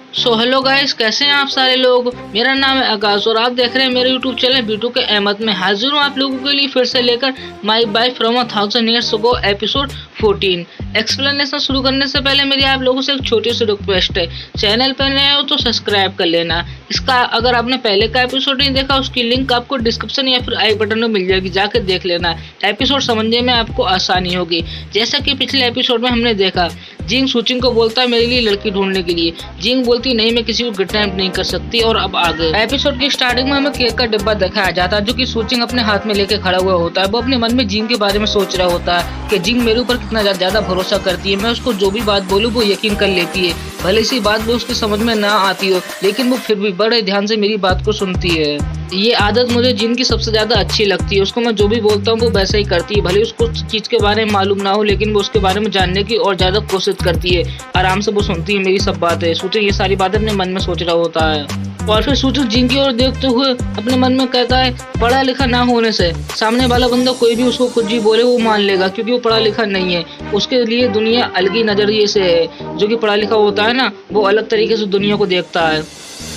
So hello guys, कैसे हैं आप सारे लोग। मेरा नाम है आकाश और आप देख रहे हैं मेरे यूट्यूब चैनल बीटू के अहमद में। हाजिर हूँ आप लोगों के लिए फिर से लेकर my bike from 1000 years ago episode 14। Explanation शुरू करने से पहले मेरी आप लोगों से एक छोटी सी रिक्वेस्ट है, चैनल पर नए हो तो सब्सक्राइब कर लेना। इसका अगर आपने पहले का एपिसोड नहीं देखा उसकी लिंक आपको डिस्क्रिप्शन या फिर आई बटन में मिल जाएगी, जाकर देख लेना। एपिसोड समझने में आपको आसानी होगी। जैसा कि पिछले एपिसोड में हमने देखा, जिंग सूचिंग को बोलता है मेरे लिए लड़की ढूंढने के लिए। जिंग बोलती नहीं, मैं किसी को किडनैप नहीं कर सकती। और अब आगे एपिसोड की स्टार्टिंग में हमें केक का डिब्बा दिखाया जाता है जो कि सूचिंग अपने हाथ में लेके खड़ा हुआ होता है। वो अपने मन में जिंग के बारे में सोच रहा होता है कि जिंग मेरे ऊपर कितना ज्यादा भरोसा करती है, मैं उसको जो भी बात बोलूँ वो यकीन कर लेती है। भले सी बात वो उसकी समझ में ना आती हो, लेकिन वो फिर भी बड़े ध्यान से मेरी बात को सुनती है। ये आदत मुझे जिंग की सबसे ज्यादा अच्छी लगती है। उसको मैं जो भी बोलता हूँ वो वैसा ही करती है। भले उसको चीज के बारे में मालूम ना हो, लेकिन वो उसके बारे में जानने की और ज्यादा कोशिश करती है। आराम से वो सुनती है मेरी सब बातें। सूचिंग ये सारी बातें अपने मन में सोच रहा होता है। और फिर सूचिंग जिंग की ओर देखते हुए अपने मन में कहता है, पढ़ा लिखा ना होने से सामने वाला बंदा कोई भी उसको कुछ भी बोले वो मान लेगा, क्योंकि वो पढ़ा लिखा नहीं है। उसके लिए दुनिया अलग ही नजरिए से है। जो कि पढ़ा लिखा होता है ना, वो अलग तरीके से दुनिया को देखता है।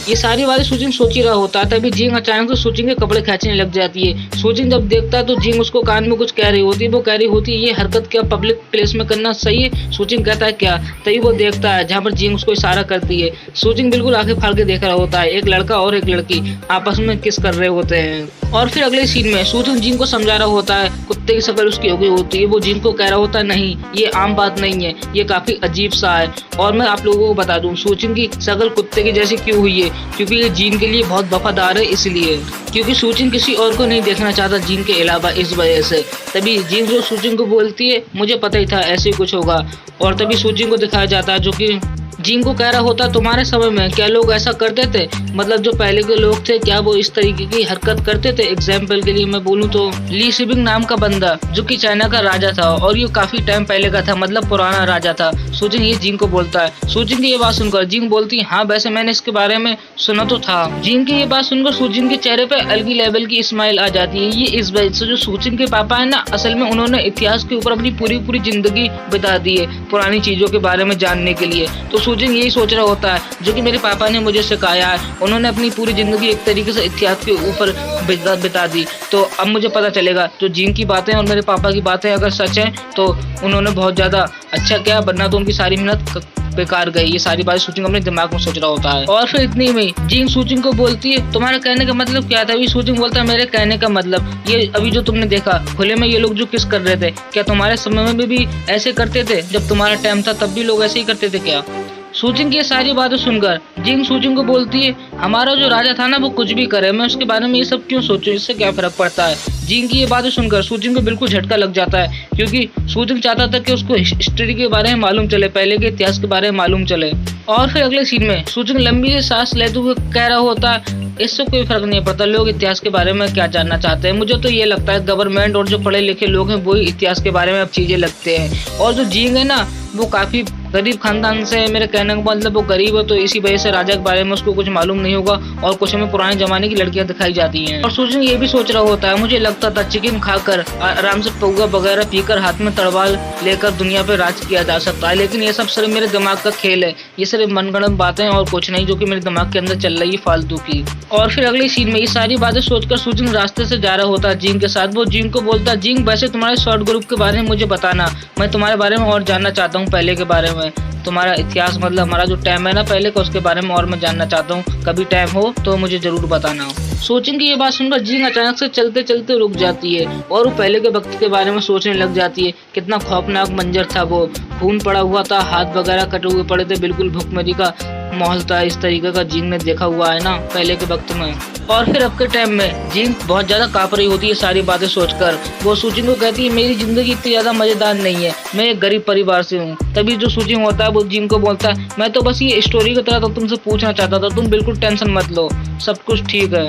ये सारी बातें सूचिंग सोच ही रहा होता है, तभी जिंग अचानक से सूचिंग के कपड़े खींचने लग जाती है। सूचिंग जब देखता है तो जिंग उसको कान में कुछ कह रही होती है। वो कह रही होती है, ये हरकत क्या पब्लिक प्लेस में करना सही है। सूचिंग कहता है क्या, तभी वो देखता है जहाँ पर जिंग उसको इशारा करती है। सूचिंग बिल्कुल आंखें फाड़ के देख रहा होता है। एक लड़का और एक लड़की आपस में किस कर रहे होते हैं। और फिर अगले सीन में सूचिंग जिंग को समझा रहा होता है, कुत्ते की शक्ल उसकी हो गई होती है। वो जिंग को कह रहा होता है, नहीं ये आम बात नहीं है, ये काफी अजीब सा है। और मैं आप लोगों को बता दूं, सूचिंग की शक्ल कुत्ते की जैसी क्यों हुई है, क्योंकि ये जिंग के लिए बहुत वफादार है इसलिए। क्योंकि सूचिंग किसी और को नहीं देखना चाहता जिंग के अलावा, इस वजह से। तभी जिंग जो सूचिंग को बोलती है, मुझे पता ही था ऐसे कुछ होगा। और तभी सूचिंग को दिखाया जाता है जो कि जिंग को कह रहा होता, तुम्हारे समय में क्या लोग ऐसा करते थे? मतलब जो पहले के लोग थे, क्या वो इस तरीके की हरकत करते थे? एग्जाम्पल के लिए मैं बोलूँ तो ली शिबिंग नाम का बंदा जो कि चाइना का राजा था, और ये काफी टाइम पहले का था, मतलब पुराना राजा था। सूचिंग ये जिंग को बोलता है। सूचिंग की ये बात सुनकर जिंग बोलती है, हाँ वैसे मैंने इसके बारे में सुना तो था। जिंग की ये बात सुनकर सूचिंग के चेहरे पे अलग लेवल की स्माइल आ जाती है। ये इस वजह से जो सूचिंग के पापा है ना, असल में उन्होंने इतिहास के ऊपर अपनी पूरी जिंदगी बिता दी है पुरानी चीजों के बारे में जानने के लिए। तो सूचिंग यही सोच रहा होता है, जो कि मेरे पापा ने मुझे सिखाया है। उन्होंने अपनी पूरी जिंदगी एक तरीके से इतिहास के ऊपर बिता दी। तो अब मुझे पता चलेगा जो जिंग की बातें और मेरे पापा की बातें अगर सच हैं तो उन्होंने बहुत ज्यादा अच्छा किया, वरना तो उनकी सारी मेहनत बेकार गई। ये सारी बातें सूचिंग अपने दिमाग में सोच रहा होता है। और फिर इतनी में जिंग सूचिंग को बोलती है, तुम्हारे कहने का मतलब क्या था? अभी सूचिंग बोलता है, मेरे कहने का मतलब ये अभी जो तुमने देखा खुले में ये लोग जो किस कर रहे थे, क्या तुम्हारे समय में भी ऐसे करते थे? जब तुम्हारा टाइम था तब भी लोग ऐसे ही करते थे क्या? सूचिंग की ये सारी बातें सुनकर जिंग सूचिंग को बोलती है, हमारा जो राजा था ना वो कुछ भी करे, मैं उसके बारे में ये सब क्यों सोचूं, इससे क्या फर्क पड़ता है? जिंग की ये बातें सुनकर सूचिंग को बिल्कुल झटका लग जाता है, क्योंकि सूचिंग चाहता था कि उसको हिस्ट्री के बारे में मालूम चले, पहले के इतिहास के बारे में मालूम चले। और फिर अगले सीन में सूचिंग लंबी से सांस लेते हुए कह रहा होता है, इससे कोई फर्क नहीं पड़ता लोग इतिहास के बारे में क्या जानना चाहते हैं। मुझे तो ये लगता है गवर्नमेंट और जो पढ़े लिखे लोग हैं वही इतिहास के बारे में अब चीजें लगते हैं। और जो जिंग है ना वो काफी गरीब खानदान से, मेरे कहने का मतलब वो गरीब है, तो इसी वजह से राजा के बारे में उसको कुछ मालूम नहीं होगा। और कुछ में पुराने जमाने की लड़कियां दिखाई जाती हैं। और सूचिंग ये भी सोच रहा होता है, मुझे लगता था चिकन खाकर आराम से पौगा वगैरह पीकर हाथ में तलवार लेकर दुनिया पे राज किया जा सकता है, लेकिन ये सब सिर्फ मेरे दिमाग का खेल है। ये सिर्फ मनगढ़ंत बातें और कुछ नहीं, जो कि मेरे दिमाग के अंदर चल रही है फालतू की। और फिर अगले सीन में ये सारी बातें सोचकर सूचिंग रास्ते से जा रहा होता है जिंग के साथ। वो जिंग को बोलता है, जिंग वैसे तुम्हारे शॉर्ट ग्रुप के बारे में मुझे बताना, मैं तुम्हारे बारे में और जानना चाहता हूँ, पहले के बारे में तुम्हारा इतिहास, मतलब हमारा जो टाइम है ना पहले का, उसके बारे में और मैं जानना चाहता हूँ। कभी टाइम हो तो मुझे जरूर बताना। सूचिंग की ये बात सुनकर जिंग अचानक से चलते चलते रुक जाती है और वो पहले के वक्त के बारे में सोचने लग जाती है। कितना खौफनाक मंजर था वो, खून पड़ा हुआ था, हाथ वगैरह कटे हुए पड़े थे, बिल्कुल भुखमरी का माहौल था। इस तरीके का जिंग ने देखा हुआ है ना पहले के वक्त में। और फिर अब के टाइम में जिंग बहुत ज्यादा कांप रही होती है सारी बातें सोचकर। वो सूचिंग को कहती है, मेरी जिंदगी इतनी ज्यादा मजेदार नहीं है, मैं एक गरीब परिवार से हूँ। तभी जो सूचिंग होता है वो जिंग को बोलता है, मैं तो बस ये स्टोरी की तरह तो तुमसे पूछना चाहता था, तुम बिल्कुल टेंशन मत लो, सब कुछ ठीक है।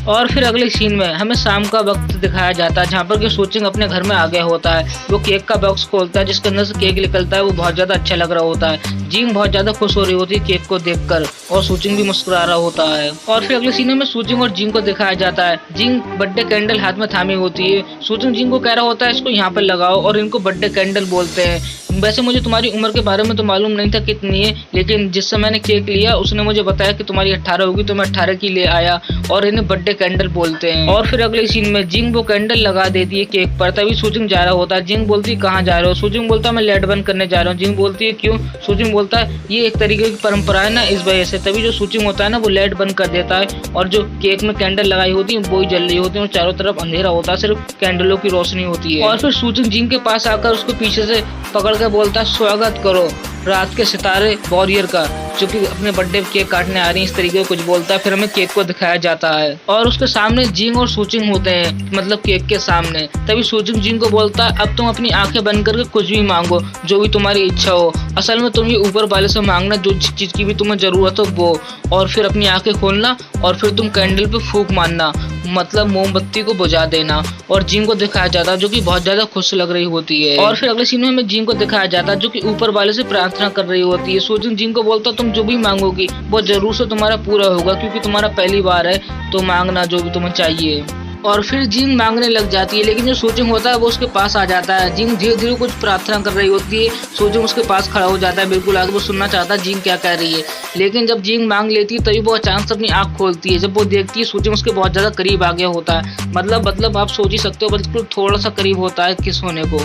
और फिर अगले सीन में हमें शाम का वक्त दिखाया जाता है, जहाँ पर कि सूचिंग अपने घर में आ गया होता है। वो केक का बॉक्स खोलता है जिसके अंदर से केक निकलता है। वो बहुत ज्यादा अच्छा लग रहा होता है। जिंग बहुत ज्यादा खुश हो रही होती है केक को देखकर, और सूचिंग भी मुस्कुरा रहा होता है। और फिर अगले सीन में सूचिंग और जिंग को दिखाया जाता है। जिंग बर्थडे कैंडल हाथ में थामी होती है। सूचिंग जिंग को कह रहा होता है, इसको यहाँ पर लगाओ, और इनको बर्थडे कैंडल बोलते हैं। वैसे मुझे तुम्हारी उम्र के बारे में तो मालूम नहीं था कितनी है, लेकिन जिससे मैंने केक लिया उसने मुझे बताया कि तुम्हारी 18 होगी, तो मैं 18 की ले आया और इन्हें बर्थडे कैंडल बोलते हैं। और फिर अगले सीन में जिंग वो कैंडल लगा देती है केक पर। तभी सुजिंग जा रहा होता है। जिंग बोलती है कहाँ जा रहे हो? सुजिंग बोलता है मैं लाइट बंद करने जा रहा हूँ। जिंग बोलती है क्यों? सुजिंग बोलता है ये एक तरीके की परंपरा है ना, इस वजह से। तभी जो सुजिंग होता है ना वो लाइट बंद कर देता है और जो केक में कैंडल लगाई होती है वो ही जल रही होती है और चारों तरफ अंधेरा होता है, सिर्फ कैंडलों की रोशनी होती है। और फिर सुजिंग जिंग के पास आकर उसको पीछे से पकड़ कर बोलता है स्वागत करो रात के सितारे वॉरियर का, जो कि अपने बर्थडे केक काटने आ रही है, इस तरीके से कुछ बोलता है। फिर हमें केक को दिखाया जाता है और उसके सामने जिंग और सुजिंग होते हैं, मतलब केक के सामने। तभी सुजिंग जिंग को बोलता है अब तुम अपनी आंखें बंद करके कुछ भी मांगो, जो भी तुम्हारी इच्छा हो। असल में तुम ये ऊपर वाले से मांगना जो चीज की भी तुम्हें जरूरत हो वो, और फिर अपनी आंखें खोलना और फिर तुम कैंडल पे फूंक मारना, मतलब मोमबत्ती को बुझा देना। और जिंग को दिखाया जाता है जो कि बहुत ज्यादा खुश लग रही होती है। और फिर अगले सीन में हमें जिंग को दिखाया जाता है जो कि ऊपर वाले से प्रार्थना कर रही होती है। सुजिंग जिंग को बोलता तुम जो भी मांगोगी वो जरूर से तुम्हारा पूरा होगा, क्योंकि तुम्हारा पहली बार है, तो मांगना जो भी तुम्हें चाहिए। और फिर जिंग मांगने लग जाती है, लेकिन जो सुजिंग होता है वो उसके पास आ जाता है। जिंग धीरे धीरे कुछ प्रार्थना कर रही होती है, सुजिंग उसके पास खड़ा हो जाता है बिल्कुल आगे, वो सुनना चाहता है जिंग क्या कह रही है। लेकिन जब जिंग मांग लेती है तभी वो अचानक से अपनी आंख खोलती है। जब वो देखती है सुजिंग उसके बहुत ज्यादा करीब आ गया होता है, मतलब आप सोच ही सकते हो, बिल्कुल थोड़ा सा करीब होता है किस होने को।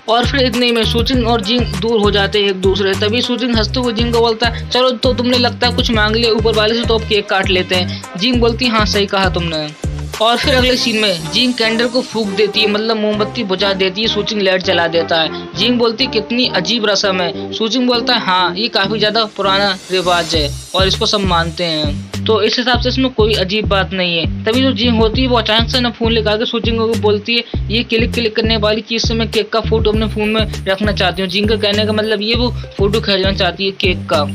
और फिर इतने में सुजिंग और जिंग दूर हो जाते हैं एक दूसरे। तभी सुजिंग हंसते हुए जिंग को बोलता है चलो तो तुमने लगता है कुछ मांग लिया ऊपर वाले से, तो अब केक काट लेते हैं। जिंग बोलती है हाँ सही कहा तुमने। और फिर अगले सीन में जिंग कैंडल को फूंक देती है, मतलब मोमबत्ती बुझा देती है। सुजिंग लाइट जला देता है। जिंग बोलती है कितनी अजीब रस्म है। सुजिंग बोलता है हाँ ये काफी ज्यादा पुराना रिवाज है और इसको सब मानते हैं, तो इस हिसाब से इसमें कोई अजीब बात नहीं है। तभी जो जिंग होती है वो अचानक से ना फोन निकाल के सुजिंग को बोलती है ये क्लिक करने वाली चीज से मैं केक का फोटो अपने फोन में रखना चाहती हूँ। जिंग का कहने का मतलब ये वो फोटो खींचना चाहती है केक का।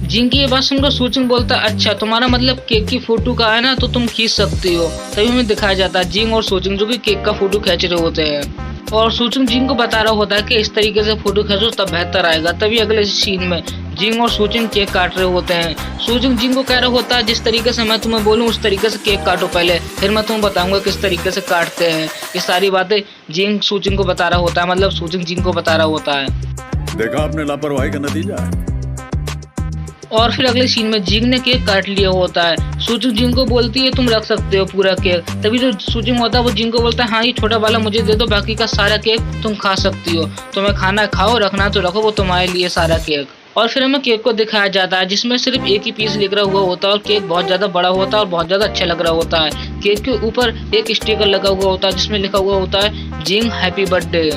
जिंग की ये बात सुनकर सुजिंग बोलता है अच्छा तुम्हारा मतलब केक की फोटो का है ना, तो तुम खींच सकती हो। तभी हमें दिखाया जाता है जिंग और सुजिंग जो कि केक का फोटो खींच रहे होते हैं और सुजिंग जिंग को बता रहा होता है कि इस तरीके से फोटो खींचो तब बेहतर आएगा। तभी अगले सीन में जिंग और सुजिंग केक काट रहे होते हैं। सुजिंग जिंग को कह रहा होता है जिस तरीके से मैं तुम्हें बोलूं उस तरीके से केक काटो पहले, फिर मैं तुम्हें बताऊंगा किस तरीके से काटते हैं। ये सारी बातें जिंग सुजिंग को बता रहा होता है, मतलब सुजिंग जिंग को बता रहा होता है। देखा आपने लापरवाही का नतीजा है। और फिर अगले सीन में जिंग ने केक काट लिया होता है। सुजिंग जिंग को बोलती है तुम रख सकते हो पूरा केक। तभी जो सुजिंग होता है वो जिंग को बोलता है हाँ ये छोटा वाला मुझे दे दो, बाकी का सारा केक तुम खा सकती हो। तुम्हें खाना खाओ, रखना तो रखो, वो तुम्हारे लिए सारा केक। और फिर हमें केक को दिखाया जाता है जिसमें सिर्फ एक ही पीस लिख रहा हुआ होता है और केक बहुत ज्यादा बड़ा होता है और बहुत ज्यादा अच्छा लग रहा होता है। केक के ऊपर एक स्टिकर लगा हुआ होता है जिसमें लिखा हुआ होता है जिंग हैप्पी बर्थडे।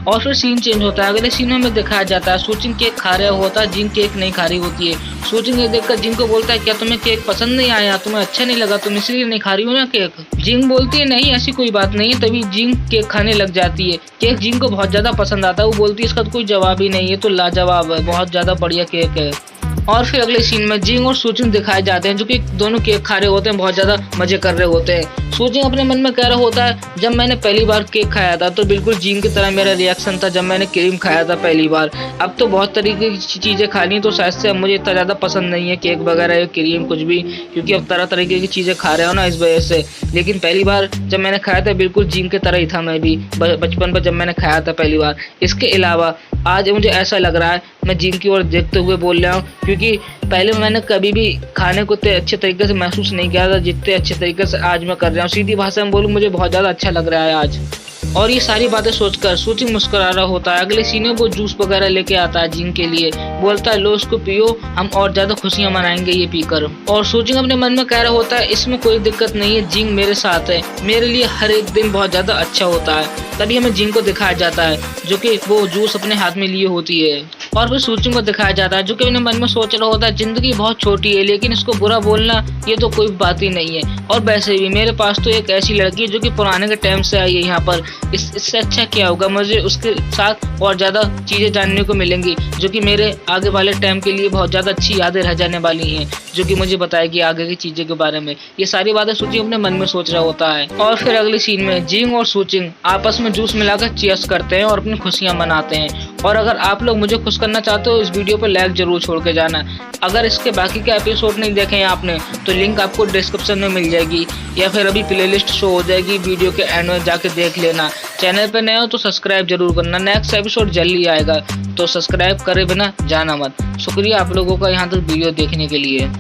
और फिर सीन चेंज होता है। अगले सीन में दिखाया जाता है सुजिंग केक खा रहा होता है, जिंग केक नहीं खा रही होती है। सुजिंग ये देखकर जिंग को बोलता है क्या तुम्हें केक पसंद नहीं आया, तुम्हें अच्छा नहीं लगा, तुम इसलिए नहीं खा रही हो ना केक। जिंग बोलती है नहीं ऐसी कोई बात नहीं है। तभी जिंग केक खाने लग जाती है। केक जिंग को बहुत ज्यादा पसंद आता है, वो बोलती है इसका तो कोई जवाब ही नहीं है, तो लाजवाब है, बहुत ज्यादा बढ़िया केक है। और फिर अगले सीन में जिंग और सुजिंग दिखाए जाते हैं जो कि दोनों केक खा रहे होते हैं, बहुत ज्यादा मजे कर रहे होते हैं। सुजिंग अपने मन में कह रहा होता है जब मैंने पहली बार केक खाया था तो बिल्कुल जिंग की तरह मेरा रिएक्शन था जब मैंने क्रीम खाया था पहली बार। अब तो बहुत तरीके की चीजें खा ली तो शायद से अब मुझे इतना ज्यादा पसंद नहीं है केक वगैरह या क्रीम कुछ भी, क्योंकि अब तरह तरीके की चीजें खा रहे हो ना इस वजह से। लेकिन पहली बार जब मैंने खाया था बिल्कुल जिंग की तरह ही था मैं भी बचपन पर जब मैंने खाया था पहली बार। इसके अलावा आज मुझे ऐसा लग रहा है मैं जिंग की ओर देखते हुए बोल रहा हूँ, क्योंकि पहले मैंने कभी भी खाने को इतने अच्छे तरीके से महसूस नहीं किया था जितने अच्छे तरीके से आज मैं कर रहा हूँ। सीधी भाषा में बोलूँ मुझे बहुत ज़्यादा अच्छा लग रहा है आज। और ये सारी बातें सोचकर सुजिंग मुस्कुरा रहा होता है। अगले सीन में वो जूस वगैरह लेके आता है जिंग के लिए, बोलता है लो इसको पियो, हम और ज्यादा खुशियां मनाएंगे ये पीकर। और सुजिंग अपने मन में कह रहा होता है इसमें कोई दिक्कत नहीं है, जिंग मेरे साथ है, मेरे लिए हर एक दिन बहुत ज्यादा अच्छा होता है। तभी हमें जिंग को दिखाया जाता है जो कि वो जूस अपने हाथ में लिए होती है। और फिर सुजिंग को दिखाया जाता है जो कि अपने मन में सोच रहा होता है जिंदगी बहुत छोटी है लेकिन इसको बुरा बोलना ये तो कोई बात ही नहीं है। और वैसे भी मेरे पास तो एक ऐसी लड़की है जो कि पुराने के टाइम से आई है यहाँ पर, इससे अच्छा क्या होगा, मुझे उसके साथ और ज्यादा चीजें जानने को मिलेंगी जो कि मेरे आगे वाले टाइम के लिए बहुत ज्यादा अच्छी यादें रह जाने वाली हैं, जो कि मुझे बताएगी आगे की चीजें के बारे में। ये सारी बातें सुजिंग अपने मन में सोच रहा होता है। और फिर अगले सीन में जिंग और सुजिंग आपस में जूस मिलाकर चीयर्स करते हैं और अपनी खुशियां मनाते हैं। और अगर आप लोग मुझे खुश करना चाहते हो इस वीडियो पर लाइक जरूर छोड़ के जाना। अगर इसके बाकी के एपिसोड नहीं देखे हैं आपने तो लिंक आपको डिस्क्रिप्शन में मिल जाएगी या फिर अभी प्लेलिस्ट शो हो जाएगी, वीडियो के एंड में जाके देख लेना। चैनल पर नए हो तो सब्सक्राइब जरूर करना, नेक्स्ट एपिसोड जल्दी आएगा तो सब्सक्राइब करे बिना जाना मत। शुक्रिया आप लोगों का यहाँ तक वीडियो देखने के लिए।